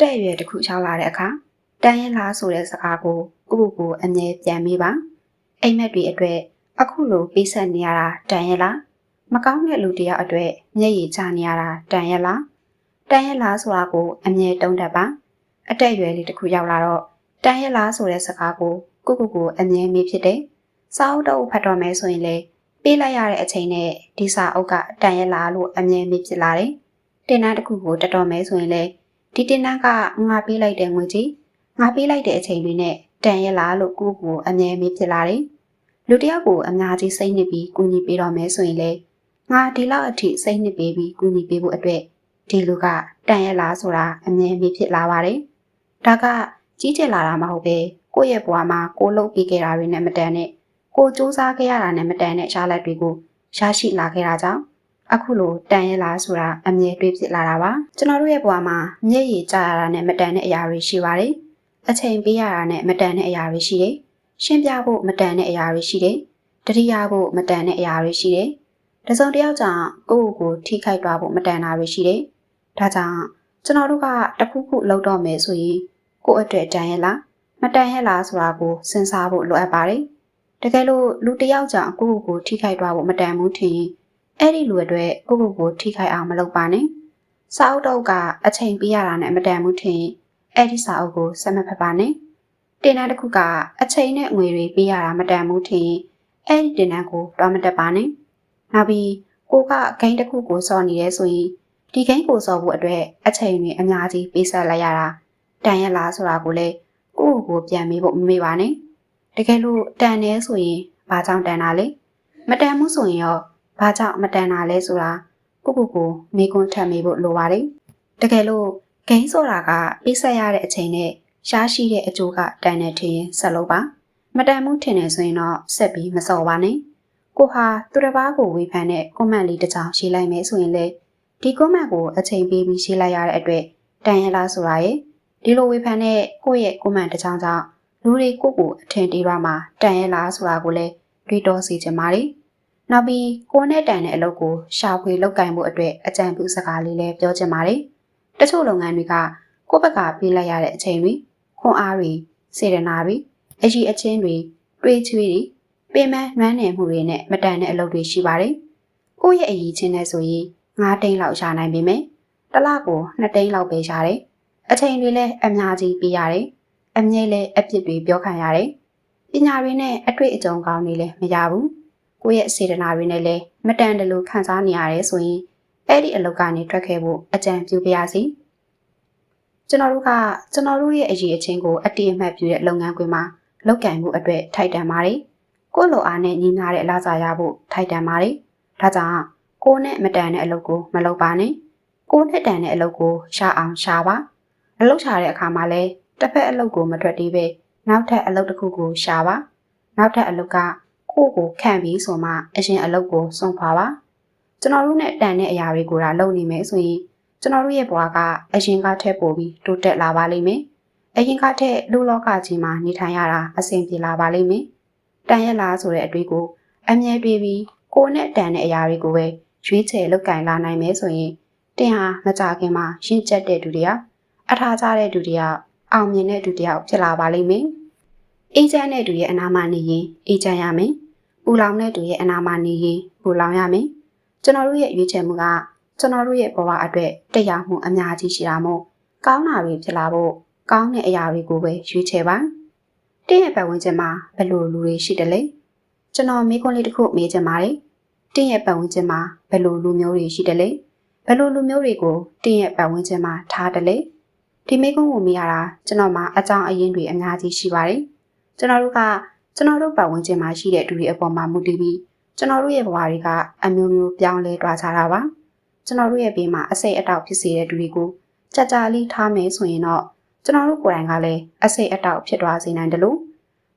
တဲ့ရွယ်တစ်ခုရောက်လာတဲ့အခါတန်ရင်လားဆိုတဲ့စကားကိုကိုအမြဲပြန်မိပါအိမ်မက်တွေအတွက်အခုလိုပေးဆက်နေရတာတန်ရင်လားမကောင်းတဲ့လူတယောက်အတွက်မျက်ရည်ကျနေရတာတန်ရင်လားဆိုတာကိုအမြဲတုံးတတ်ပါအတဲ့ရွယ်လေးတစ်ခုရောက်လာတော့တန်ရင်လားဆိုတဲ့စကားကိုကိုအမြဲမိဖြစ်တယ်စာအုပ်တော့ဖတ်တော်မယ်ဆိုရင်လေပေးလိုက်ရတဲ့အချိန်နဲ့ဒီစာအုပ်ကတန်ရင်လားလို့အမြဲမိဖြစ်လာတယ်တင်တန်းတစ်ခုကိုတတော်မယ်ဆိုရင်လေဒီတင်တန်းကငါပေးလိုက်တဲ့ငွေကြီးငါပေးလိုက်တဲ့အချိန်လေးနဲ့တန်ရဲ့လားလို့ကိုအမြဲမေးဖြစ်လာတယ်။လူတယောက်ကိုအများကြီးစိတ်နစ်ပြီးကူညီပေးတော့မယ်ဆိုရင်လေငါဒီလောက်အထိစိတ်နစ်ပေးပြီးကူညီပေးဖို့အတွက်ဒီလူကတန်ရဲ့လားဆိုတာအမြဲမေးဖြစ်လာပါတယ်။ဒါကကြီးကျယ်လာတာမဟုတ်ပဲကိုယ့်ရဲ့ဘဝမှာကိုလှုပ်ပြီးခဲ့တာတွေနဲ့မတန်နဲ့ကိုစူးစမ်းခဲ့ရတာနဲ့မတန်တဲ့ရှားလက်တွေကိုရရှိလာခဲ့တာကြောင့်အခုလိုတန်ရဲ့လားဆိုတာအမြဲတွေးဖြစ်လာတာပါကျွန်တော်တို့ရဲ့ဘဝမှာမျက်ရည်ကျရတာနဲ့မတန်တဲ့အရာတွေရှိပါတယ်အချိန်ပေးရတာနဲ့မတန်တဲ့အရာတွေရှိတယ်ရှင်းပြဖို့မတန်တဲ့အရာတွေရှိတယ်တတိယဖို့မတန်တဲ့အရာတွေရှိတယ်တစုံတစ်ယောက်ကြောင့်ကိုထိခိုက်သွားဖို့မတန်တာတွေရှိတယ်ဒါကြောင့်ကျွန်တော်တို့ကတခုခုလုပ်တော့မယ်ဆိုရင်ကိုယ့်အတွက်တန်ရဲ့လားမတန်ရဲ့လားဆိုတာကိုစဉ်းစားဖို့လိုအပ်ပါတယ်တကယ်လို့လူတစ်ယောက်ကြောင့်ကိုထိခိုက်သွားဖို့မတန်ဘူးထင်ရင်အဲ့ဒီလူအတွက်ကိုထိခိုက်အောင်မလုပ်ပါနဲ့စာအုပ်တော့ကအချိန်ပေးရတာနဲ့မတန်ဘူးထင်အဲ့ဒီစာအုပ်ကိုဆက်မဖက်ပါနဲ့တင်တန်းတစ်ခုကအချိန်နဲ့ငွေတွေပေးရတာမတန်ဘူးထင်အဲ့ဒီတင်တန်းကိုတော့မတက်ပါနဲ့နောက်ပြီးကိုကဂိမ်းတစ်ခုကိုစော်နေရဲဆိုရင်ဒီဂိမ်းကိုစော်ဖို့အတွက်အချိန်တွေအများကြီးပေးဆက်လိုက်ရတာတန်ရလားဆိုတာကိုလည်းကိုပြန်မေးဖို့မမေ့ပါနဲ့တကယ်လို့တန်နေဆိုရင်ဘာကြောင့်တန်တာလဲမတန်ဘူးဆိုရင်ရောဘာကြောင့်မတန်တာလဲဆိုတာကိုမေးခွန်းထပ်မေးဖို့လိုပါတယ်တကယ်လို့ဂိမ်းဆိုတာကပေးဆက်ရတဲ့အချိန်နဲ့ရှားရှိတဲ့အကျိုးကတန်တဲ့ထင်ဆက်လို့ပါမတန်မှုထင်နေဆိုရင်တော့ဆက်ပြီးမစော်ပါနဲ့ကိုဟာသူတစ်ပါးကိုဝေဖန်တဲ့ကွန်မန့်လေးတစ်ချောင်းရေးလိုက်မယ်ဆိုရင်လေဒီကွန်မန့်ကိုအချိန်ပေးပြီးရေးလိုက်ရတဲ့အတွက်တန်ရလားဆိုတာရဲ့ဒီလိုဝေဖန်တဲ့ကိုယ့်ရဲ့ကွန်မန့်တစ်ချောင်းကြောင့်လူတွေကိုအထင်သေးပါမှာတန်ရလားဆိုတာကိုလည်းတွေးတောစေချင်ပါတယ်နောက်ပြီးကိုနဲ့တန်တဲ့အလုပ်ကိုရှာဖွေလုပ်ကင်ဖို့အတွက်အကြံပြုစကားလေးလည်းပြောချင်ပါတယ်တချို့လုပ်ငန်းတွေကကိုယ့်ဘက်ကပေးလိုက်ရတဲ့အချိန်တွေခွန်အားတွေစေတနာတွေအကြီးအချင်းတွေတွေးချွေးတွေပင်မနှွမ်းနယ်မှုတွေနဲ့မတန်တဲ့အလုပ်တွေရှိပါတယ်ကိုယ့်ရဲ့အကြီးချင်းနဲ့ဆိုရင်9တိန်းလောက်ရှာနိုင်ပေမဲ့တစ်လကို2တိန်းလောက်ပဲရှာတယ်အချိန်တွေလည်းအများကြီးပေးရတယ်အမြဲလည်းအပြစ်တွေပြောခံရတယ်ပညာတွေနဲ့အတွေ့အကြုံကောင်းတွေလည်းမရဘူးကိုယ့်ရဲ့စေတနာတွေနဲ့လည်းမတန်တယ်လို့ခံစားနေရတယ်ဆိုရင်အဲ့ဒီအလုပ်ကနေထွက်ခဲ့ဖို့အကြံပြုပါရစေကျွန်တော်တို့ရဲ့အရေးအချင်းကိုအတိအမှတ်ပြုတဲ့လုပ်ငန်းခွင်မှာလုပ်ကင်မှုအတွက်ထိုက်တန်ပါတယ်ကိုယ့်လိုအားနဲ့ညီမျှတဲ့အလားစားရဖို့ထိုက်တန်ပါတယ်ဒါကြောင့်ကိုယ်နဲ့မတန်တဲ့အလုပ်ကိုမလုပ်ပါနဲ့ကိုယ်နဲ့တန်တဲ့အလုပ်ကိုရှာအောင်ရှာပါအလုပ်ရှာတဲ့အခါမှာလည်းတစ်ဖက်အလုပ်ကိုမထွက်သေးပဲနောက်ထပ်အလုပ်တစ်ခုကိုရှာပါနောက်ထပ်အလုပ်ကကိုခံပြီးဆိုမှအရင်အလုပ်ကိုစွန့်ခွာပါကျွန်တော်တို့နဲ့တန်တဲ့အရာတွေကိုလုပ်နေမယ်ဆိုရင်ကျွန်တော်တို့ရဲ့ဘဝကအရင်ကထက်ပိုပြီးတိုးတက်လာပါလိမ့်မယ်အရင်ကထက်လူလောကကြီးမှာနေထိုင်ရတာအဆင်ပြေလာပါလိမ့်မယ်တန်ရက်လားဆိုတဲ့အတွေ့ကိုအမြဲတွေးပြီးကိုနဲ့တန်တဲ့အရာတွေကိုပဲရွေးချယ်လုပ်ကင်လာနိုင်မယ်ဆိုရင်တင်ဟာမကြခင်မှာရင့်ကျက်တဲ့သူတွေအထားကြတဲ့သူတွေအောင်မြင်တဲ့သူတွေဖြစ်လာပါလိမ့်မယ်အေးချမ်းတဲ့သူရဲ့အနာမနေရင်အေးချမ်းရမယ်ပူလောင်တဲ့သူရဲ့အနာမနေရင်ပူလောင်ရမယ်ကျွန်တော်တို့ရဲ့ရွေးချယ်မှုကကျွန်တော်တို့ရဲ့ဘဝအတွက်တရားမှုအများကြီးရှိတာမို့ကောင်းတာတွေဖြစ်လာဖို့ကောင်းတဲ့အရာတွေကိုပဲရွေးချယ်ပါတင်းရဲ့ပတ်ဝန်းကျင်မှာဘယ်လိုလူတွေရှိတယ်လဲကျွန်တော်မိခွန်းလေးတစ်ခုမေးချင်ပါတယ်တင်းရဲ့ပတ်ဝန်းကျင်မှာဘယ်လိုလူမျိုးတွေရှိတယ်လဲဘယ်လိုလူမျိုးတွေကိုတင်းရဲ့ပတ်ဝန်းကျင်မှာထားတယ်လဲဒီမိခွန်းကိုမေးရတာကျွန်တော်မှာအကြောင်းအရင်းတွေအများကြီးရှိပါတယ်ကျွန်တော်တို့ပတ်ဝန်းကျင်မှာရှိတဲ့လူတွေအပေါ်မှာမူတည်ပြီးကျွန်တော်တို့ရဲ့ဘဝတွေကအမျိုးမျိုးပြောင်းလဲသွားကြတာပါကျွန်တော်တို့ရဲ့ဘေးမှာအစိတ်အတောက်ဖြစ်စေတဲ့လူတွေကိုကြာလေးထားမယ်ဆိုရင်တော့ကျွန်တော်တို့ကိုယ်တိုင်ကလည်းအစိတ်အတောက်ဖြစ်သွားစေနိုင်တယ်လို့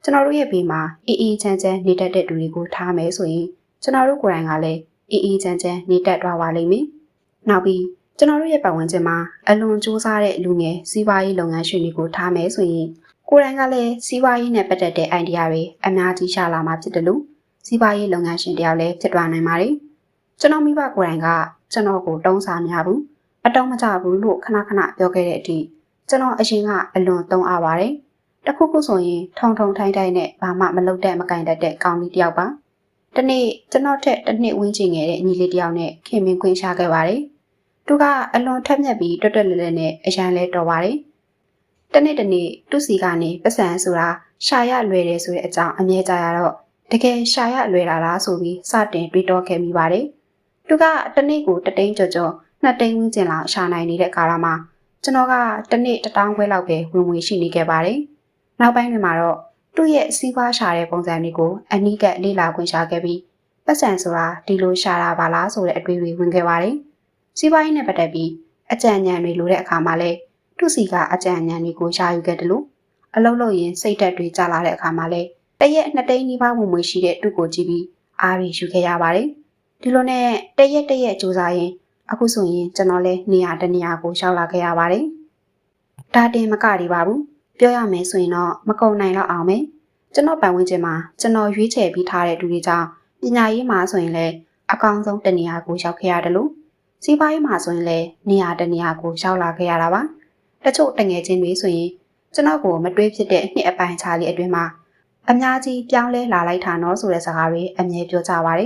ကျွန်တော်တို့ရဲ့ဘေးမှာအေးချမ်းနေတတ်တဲ့လူတွေကိုထားမယ်ဆိုရင်ကျွန်တော်တို့ကိုယ်တိုင်ကလည်းအေးချမ်းနေတတ်သွားပါလိမ့်မယ်နောက်ပြီးကျွန်တော်တို့ရဲ့ပတ်ဝန်းကျင်မှာအလွန်စူးစမ်းတဲ့လူငယ်စီးပွားရေးလုပ်ငန်းရှင်တွေကိုထားမယ်ဆိုရင်ကိုယ်တိုင်ကလည်းစီးပွားရေးနဲ့ပတ်သက်တဲ့ idea တွေအများကြီးရှာလာမှာဖြစ်တယ်လို့စီးပွားရေးလုပ်ငန်းရှင်တယောက်လည်းဖြစ်သွားနိုင်ပါတယ်ကျွန်တော်မိဘကိုယ်တိုင်ကကျွန်တော်ကိုတုံးစားများဘူးအတုံးမကြဘူးလို့ခဏပြောခဲ့တဲ့အထိ ကျွန်တော်အရင်ကအလွန်သုံးအားပါတယ်တခုခုဆိုရင်ထုံထုံထိုင်းထိုင်းနဲ့ဘာမှမလုပ်တဲ့မကင်တတ်တဲ့ကောင်းလေးတယောက်ပါတနေ့ကျွန်တော်ထက်တစ်နှစ်ဝန်းကျင်ငယ်တဲ့ညီလေးတယောက်နဲ့ခင်မင်ခွင့်ရှာခဲ့ပါတယ်သူကအလွန်ထက်မြက်ပြီးတွတ်တွတ်လဲလဲနဲ့အရန်လဲတော်ပါတယ်တနေ့သူ့စီကနေပတ်စံဆိုတာရှာရလွယ်တယ်ဆိုတဲ့အကြောင်းအမြဲကြားရတော့တကယ်ရှာရလွယ်တာလားဆိုပြီးစတင်တွေးတောခဲ့မိပါတယ်သူကတနေ့ကိုတသိန်းကျော်ကျော်နှစ်သိန်းဝန်းကျင်လောက်ရှာနိုင်နေတဲ့ကာလမှာကျွန်တော်ကတနေ့1000ခွဲလောက်ပဲဝင်ဝင်ရှိနေခဲ့ပါတယ်နောက်ပိုင်းတွေမှာတော့သူ့ရဲ့စီးပွားရှာတဲ့ပုံစံတွေကိုအနီးကပ်လေ့လာခွင့်ရှာခဲ့ပြီးပတ်စံဆိုတာဒီလိုရှာတာပါလားဆိုတဲ့အတွေ့အကြုံဝင်ခဲ့ပါတယ်စီးပွားရေးနဲ့ပတ်သက်ပြီးအကြံဉာဏ်တွေလိုတဲ့အခါမှာလဲသူ့စီကအကြံဉာဏ်တွေကိုရှာယူခဲ့တယ်လို့အလုပ်လုပ်ရင်စိတ်သက်တွေကြာလာတဲ့အခါမှာလဲတရက်2သိန်းနီးပါးဝင်ဝင်ရှိတဲ့သူ့ကိုကြည့်ပြီးအားရယူခဲ့ရပါတယ်ဒီလိုနဲ့တရက်စူးစမ်းရင်အခုဆိုရင်ကျွန်တော်လဲနေရာတနေရာကိုရှောက်လာခဲ့ရပါတယ်ဒါတင်မကရပါဘူးပြောရမယ်ဆိုရင်တော့မကုန်နိုင်တော့အောင်ပဲကျွန်တော်ပတ်ဝန်းကျင်မှာကျွန်တော်ရွေးချယ်ပြီးထားတဲ့သူတွေကြောင့်ပညာရေးမှာဆိုရင်လည်းအကောင်းဆုံးတနေရာကိုရောက်ခဲ့ရတယ်လို့စီးပွားရေးမှာဆိုရင်လည်းနေရာတနေရာကိုရောက်လာခဲ့ရတာပါတချို့တငယ်ချင်းတွေဆိုရင်ကျွန်တော်ကိုမတွေးဖြစ်တဲ့နှစ်အပိုင်းခြားလေးအတွင်းမှာအများကြီးပြောင်းလဲလာလိုက်တာနော်ဆိုတဲ့စကားတွေအမြဲပြောကြပါတယ်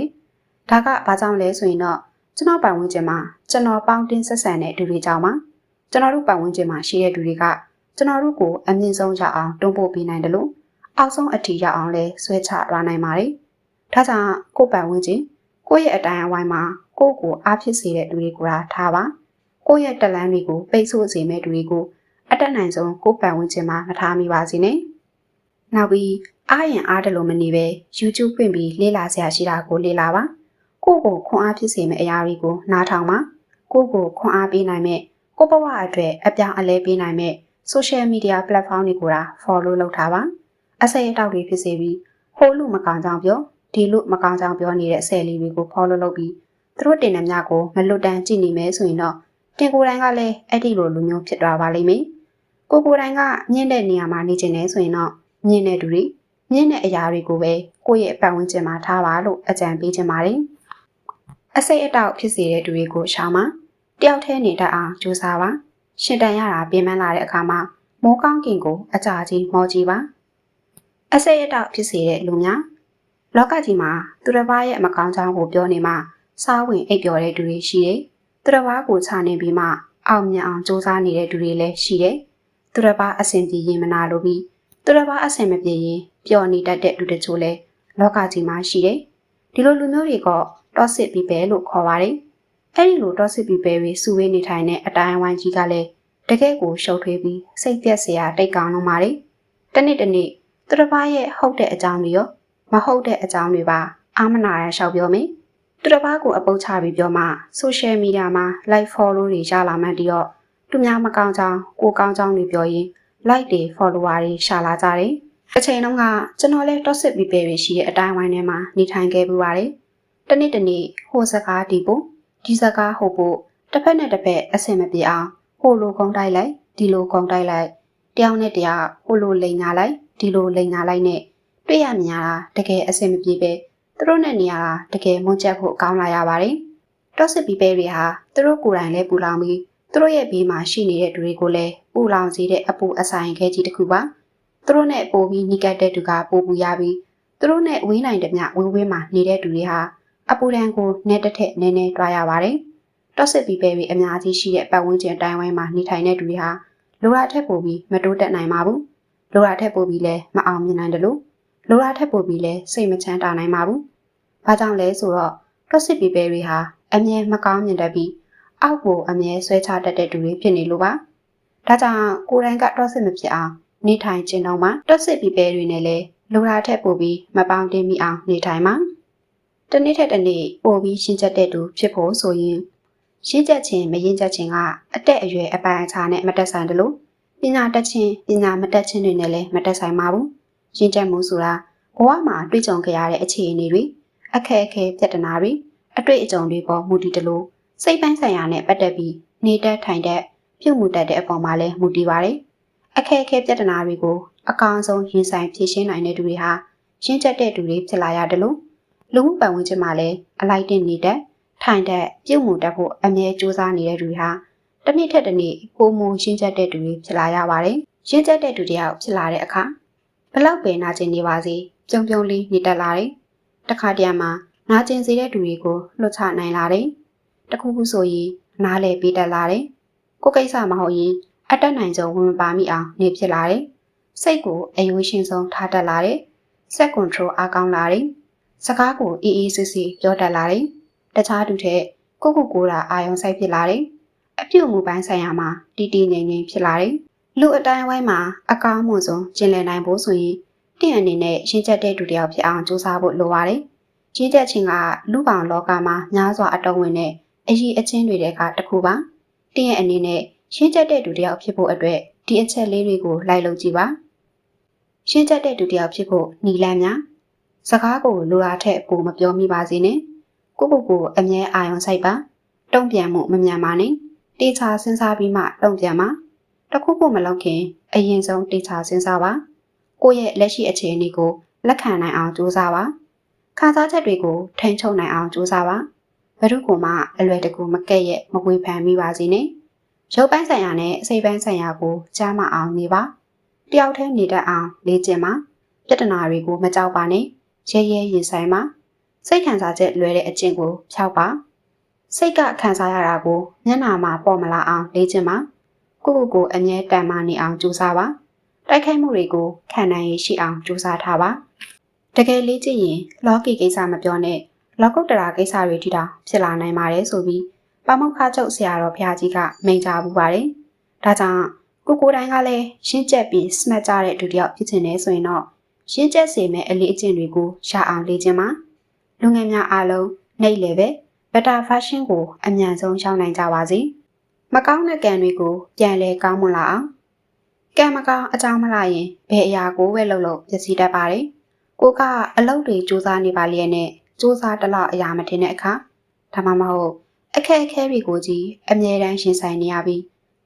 ဒါကဘာကြောင့်လဲဆိုရင်တော့ကျွန်တော်ပတ်ဝန်းကျင်မှာကျွန်တော်ပေါင်းတင်ဆက်ဆံတဲ့သူတွေကြောင့်ပါကျွန်တော်တို့ပတ်ဝန်းကျင်မှာရှိတဲ့သူတွေကကျွန်တော်တို့ကိုအမြင့်ဆုံးရအောင်တွန်းပို့ပေးနိုင်တယ်လို့အောက်ဆုံးအထီရောက်အောင်လဲဆွဲချသွားနိုင်ပါတယ်။ဒါကြောင့်ကိုယ်ပတ်ဝန်းကျင်ကိုယ့်ရဲ့အတိုင်းအဝိုင်းမှာကိုယ့်ကိုအားဖြစ်စေတဲ့လူတွေကိုထားပါ။ကိုယ့်ရဲ့တလန်းတွေကိုပိတ်ဆို့စေမဲ့လူတွေကိုအတက်နိုင်ဆုံးကိုယ့်ပတ်ဝန်းကျင်မှာမထားမိပါစေနဲ့။နောက်ပြီးအားရင်အားတယ်လို့မနေပဲ YouTube ဖွင့်ပြီးလေ့လာစရာရှိတာကိုလေ့လာပါ။ကိုယ့်ကိုခွန်အားဖြစ်စေမဲ့အရာတွေကိုနားထောင်ပါ။ကိုယ့်ကိုခွန်အားပေးနိုင်မဲ့ကိုယ့်ဘဝအတွက်အပြောင်းအလဲပေးနိုင်မဲ့social media platform တွေကိုfollow လုပ်ထားပါအစအတောက်တွေဖြစ်စေပြီးဟိုလူမကောင်ကြောင်ပြောဒီလူမကောင်ကြောင်ပြောနေတဲ့ဆယ်လီတွေကို follow လုပ်ပြီးသူတို့တင်တဲ့များကိုမလွတ်တမ်းကြည့်နေမယ်ဆိုရင်တော့တင်ကိုယ်တိုင်ကလည်းအဲ့ဒီလိုလူမျိုးဖြစ်သွားပါလိမ့်မယ်ကိုယ်တိုင်ကမြင့်တဲ့နေရာမှာနေကျင်နေဆိုရင်တော့မြင့်တဲ့သူတွေမြင့်တဲ့အရာတွေကိုပဲကိုယ့်ရဲ့ပတ်ဝန်းကျင်မှာထားပါလို့အကြံပေးချင်ပါတယ်အစိတ်အတောက်ဖြစ်စေတဲ့သူတွေကိုရှောင်ပါတယောက်တည်းနေတတ်အောင်ကြိုးစားပါရှင်တန်ရတာပြင်ပန်းလာတဲ့အခါမှာမိုးကောင်းကင်ကိုအကြာကြီးမောကြည့်ပါအစိတ်အတောက်ဖြစ်စေတဲ့လူများလောကကြီးမှာသူတစ်ပါးရဲ့မကောင်းကြောင်းကိုပြောနေမှစားဝင်အိပ်ပျော်တဲ့သူတွေရှိတယ်သူတစ်ပါးကိုချနေပြီးမှအောင်မြင်အောင်စူးစမ်းနေတဲ့သူတွေလည်းရှိတယ်သူတစ်ပါးအဆင်ပြေရင်မနာလို့ပြီးသူတစ်ပါးအဆင်မပြေရင်ပျော်နေတတ်တဲ့လူတချို့လည်းလောကကြီးမှာရှိတယ်ဒီလိုလူမျိုးတွေကtoxic people လို့ခေါ်ပါတယ်အဲ့ဒီလို toxic people တွေစုဝေးနေထိုင်တဲ့အတိုင်းအဝိုင်းကြီးကလည်းတကယ့်ကိုရှုပ်ထွေးပြီးစိတ်ပြက်စရာတိတ်ကောင်းလုံးပါတယ်တနေ့သူတစ်ပါးရဲ့ဟုတ်တဲ့အကြောင်းတွေရောမဟုတ်တဲ့အကြောင်းတွေပါအာမနာရန်ရှောက်ပြောမယ်သူတစ်ပါးကိုအပုတ်ချပြီးပြောမှ social media မှာ like follow တွေရလာမှတည်းတော့သူများမကောင်းကြောင်းကိုကောင်းကြောင်းတွေပြောရင် like တွေ follower တွေရှာလာကြတယ်အချိန်တုန်းကကျွန်တော်လည်း toxic people တွေရှိတဲ့အတိုင်းဝိုင်းထဲမှာနေထိုင်ခဲ့ပူပါတယ်တနေ့ဟိုစကားဒီပို့ဒီစကားဟိုပို့တစ်ဖက်နဲ့တစ်ဖက်အဆင်မပြေအောင်ဟိုလိုကုန်းတိုက်လိုက်ဒီလိုကုန်းတိုက်လိုက်တယောက်နဲ့တယောက်ဟိုလိုလိန်ညာလိုက်ဒီလိုလိန်ညာလိုက်နဲ့တွေ့ရမြင်ရတာတကယ်အဆင်မပြေပဲသူတို့နဲ့နေရတာတကယ်မွန်းချက်ဖို့ကောင်းလာရပါတယ်toxic people တွေဟာသူတို့ကိုယ်တိုင်လည်းပူလောင်ပြီးသူတို့ရဲ့ဘေးမှာရှိနေတဲ့သူတွေကိုလည်းပူလောင်စေတဲ့အပူအဆိုင်ခဲကြီးတစ်ခုပါသူတို့နဲ့ပိုပြီးနှိကပ်တဲ့သူကပိုပူရပြီးသူတို့နဲ့ဝေးနိုင်တဲ့မြဝေးမှာနေတဲ့သူတွေဟာအပူဒဏ်ကိုနဲ့တစ်ထက်နည်းနည်းတွားရပါတယ်toxic people တွေအများကြီးရှိတဲ့ပတ်ဝန်းကျင်တိုင်းဝိုင်းမှာနေထိုင်တဲ့သူတွေဟာလိုရာထက်ပိုပြီးမတိုးတက်နိုင်ပါဘူးလိုရာထက်ပိုပြီးလည်းမအောင်မြင်နိုင်တယ်လို့လိုရာထက်ပိုပြီးလည်းစိတ်မချမ်းသာနိုင်ပါဘူးဘာကြောင့်လဲဆိုတော့ toxic people တွေဟာအမြဲမကောင်းမြင်တတ်ပြီးအောက်ကိုအမြဲဆွဲချတတ်တဲ့သူတွေဖြစ်နေလို့ပါဒါကြောင့်ကိုယ်တိုင်က toxic မဖြစ်အောင်နေထိုင်ခြင်းတော့မှ toxic people တွေနဲ့လည်းလိုရာထက်ပိုပြီးမပေါင်းတင်မိအောင်နေထိုင်ပါတနေ့ထက်တနေ့ပိုပြီးရှင်းချက်တဲ့သူဖြစ်ဖို့ဆိုရင်ရှင်းချက်ချင်းမရင်ချက်ချင်းကအတက်အရွယ်အပိုင်းအခြားနဲ့မတက်ဆိုင်တယ်လို့ပညာတက်ချင်းပညာမတက်ချင်းတွေနဲ့လည်းမတက်ဆိုင်ပါဘူးရှင်းချက်မှုဆိုတာဘဝမှာတွေ့ကြုံခဲ့ရတဲ့အခြေအနေတွေအခက်အခဲပြဿနာတွေအတွေ့အကြုံတွေပေါ်မူတည်တယ်လို့စိတ်ပိုင်းဆိုင်ရာနဲ့ပတ်သက်ပြီးနေတတ်ထိုင်တတ်ပြုမှုတတ်တဲ့အပေါ်မှာလည်းမူတည်ပါတယ်အခက်အခဲပြဿနာတွေကိုအကောင်းဆုံးရင်ဆိုင်ဖြေရှင်းနိုင်တဲ့သူတွေဟာရှင်းချက်တဲ့သူတွေဖြစ်လာရတယ်လို့လူမှုပတ်ဝန်းကျင်မှာလည်းအလိုက်တင်နေတတ်ထိုင်တဲ့ပြုတ်မှုတတ်ဖို့အမြဲစူးစမ်းနေတဲ့သူဟာတ နှစ်ထက်တစ်နေ့ပိုမိုရှင်းချက်တဲ့သူတွေဖြစ်လာရပါတယ်ရှင်းချက်တဲ့သူတယောက်ဖြစ်လာတဲ့အခါဘလောက်ပဲနာကျင်နေပါစေပြုံပြုံလေးနေတတ်လာတယ်တခါတည်းမှာနာကျင်စေတဲ့သူတွေကိုလွတ်ချနိုင်လာတယ်တခုခုဆိုရင်နားလည်ပေးတတ်လာတယ်ကိုကိစ္စမဟုတ်ရင်အတက်နိုင်ဆုံးဝင်ပါမိအောင်နေဖြစ်လာတယ်စိတ်ကိုအယိုးရှင်ဆုံးထားတတ်လာတယ်စက်ကွန်ထရိုအားကောင်းလာတယ်စကားကိုအေးအေးဆေးဆေးပြောတတ်လာတယ်တခြားသူထက်ကိုကိုတာအာယုံဆိုင်ဖြစ်လာတယ်အပြုတ်မှုပိုင်းဆိုင်ရာမှာတီတီငြိမ်ငြိမ်ဖြစ်လာတယ်လူအတိုင်းဝိုင်းမှာအကောင်းမှုဆုံးကျင်လည်နိုင်ဖို့ဆိုရင်တင့်အနေနဲ့ရှင်းချက်တဲ့သူတယောက်ဖြစ်အောင်ကြိုးစားဖို့လိုပါတယ်ရှင်းချက်ချင်းကလူပောင်လောကမှာများစွာအတုံးဝင်တဲ့အရေးအချင်းတွေတဲ့ကတစ်ခုပါတင့်ရဲ့အနေနဲ့ရှင်းချက်တဲ့သူတယောက်ဖြစ်ဖို့အတွက်ဒီအချက်လေးတွေကိုလိုက်လုပ်ကြည့်ပါရှင်းချက်တဲ့သူတယောက်ဖြစ်ဖို့နီလန်းများစကားကိုလိုတာထက်ပိုမပြောမိပါစေနဲ့ကိုအမြဲအာရုံစိုက်ပါတုံ့ပြန်မှုမမြန်ပါနဲ့တေချာစဉ်းစားပြီးမှတုံ့ပြန်ပါတခုခုမလုပ်ခင်အရင်ဆုံးတေချာစဉ်းစားပါကိုယ့်ရဲ့လက်ရှိအခြေအနေကိုလက်ခံနိုင်အောင်ကြိုးစားပါခံစားချက်တွေကိုထိန်းချုပ်နိုင်အောင်ကြိုးစားပါဘယ်သူမှအလွယ်တကူမကဲ့ရဲ့မဝေဖန်မိပါစေနဲ့ရုပ်ပိုင်းဆိုင်ရာနဲ့စိတ်ပိုင်းဆိုင်ရာကိုကြားမအောင်နေပါတယောက်တည်းနေတတ်အောင်လေ့ကျင့်ပါပြဿနာတွေကိုမကြောက်ပါနဲ့ရဲရဲရင်ဆိုင်ပါစိတ်ခံစားချက်လွယ်တဲ့အကျင့်ကိုဖျောက်ပါစိတ်ကခံစားရတာကိုမျက်နှာမှာပေါ်မလာအောင်လေ့ကျင့်ပါကိုအမြဲတမ်းမှနေအောင်ကြိုးစားပါတိုက်ခိုက်မှုတွေကိုခံနိုင်ရရှိအောင်ကြိုးစားထားပါတကယ်လေ့ကျင့်ရင်လောကီကိစ္စမပြောနဲ့လောကုတ္တရာကိစ္စတွေထိတောင်ဖြစ်လာနိုင်ပါတယ်ဆိုပြီးပါမောက္ခချုပ်ဆရာတော်ဘုရားကြီးကမိန့်ကြားပူပါတယ်ဒါကြောင့်ကိုတိုင်းကလည်းရှင်းချက်ပြီးစမတ်ကြတဲ့ဒုတိယဖြစ်ခြင်းနဲ့ဆိုရင်တော့ရှင်းချက်စေမဲ့အလေးအကျင့်တွေကိုရအောင်လေ့ကျင့်ပါလူငယ်များအားလုံးနှိပ်လေပဲbetter version ကိုအမြန်ဆုံးရှောင်နိုင်ကြပါစေမကောင်းတဲ့ကံတွေကိုပြန်လဲကောင်းမွန်လာအောင်ကံမကောင်းအကြောင်းမလာရင်ဘယ်အရာကိုပဲလုပ်လို့ပျက်စီးတတ်ပါတယ်ကိုကအလုပ်တွေစူးစမ်းနေပါလျက်နဲ့စူးစမ်းတလောက်အရာမထင်တဲ့အခါဒါမှမဟုတ်အခက်အခဲတွေကိုကြီးအမြဲတမ်းရှင်ဆိုင်နေရပြီ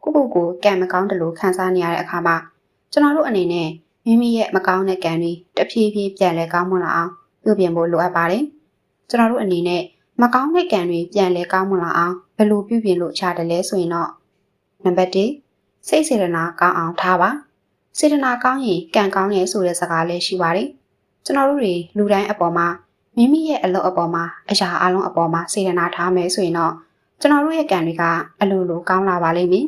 းကိုကံမကောင်းတယ်လို့ခံစားနေရတဲ့အခါမှာကျွန်တော်တို့အနေနဲ့မိမိရဲ့မကောင်းတဲ့ကံတွေတဖြည်းဖြည်းပြန်လဲကောင်းမွန်လာအောင်ပြုပြင်ဖို့လိုအပ်ပါတယ်ကျွန်တော်တို့အနေနဲ့မကောင်းတဲ့ကံတွေပြန်လဲကောင်းမွန်လာအောင်ဘယ်လိုပြုပြင်လို့ရတယ်လဲဆိုရင်တော့နံပါတ်1စိတ်စေတနာကောင်းအောင်ထားပါစေတနာကောင်းရင်ကံကောင်းရဲ့ဆိုတဲ့စကားလည်းရှိပါတယ်ကျွန်တော်တို့တွေလူတိုင်းအပေါ်မှာမိမိရဲ့အလုပ်အပေါ်မှာအရာအလုံးအပေါ်မှာစေတနာထားမယ်ဆိုရင်တော့ကျွန်တော်တို့ရဲ့ကံတွေကအလိုလိုကောင်းလာပါလိမ့်မယ်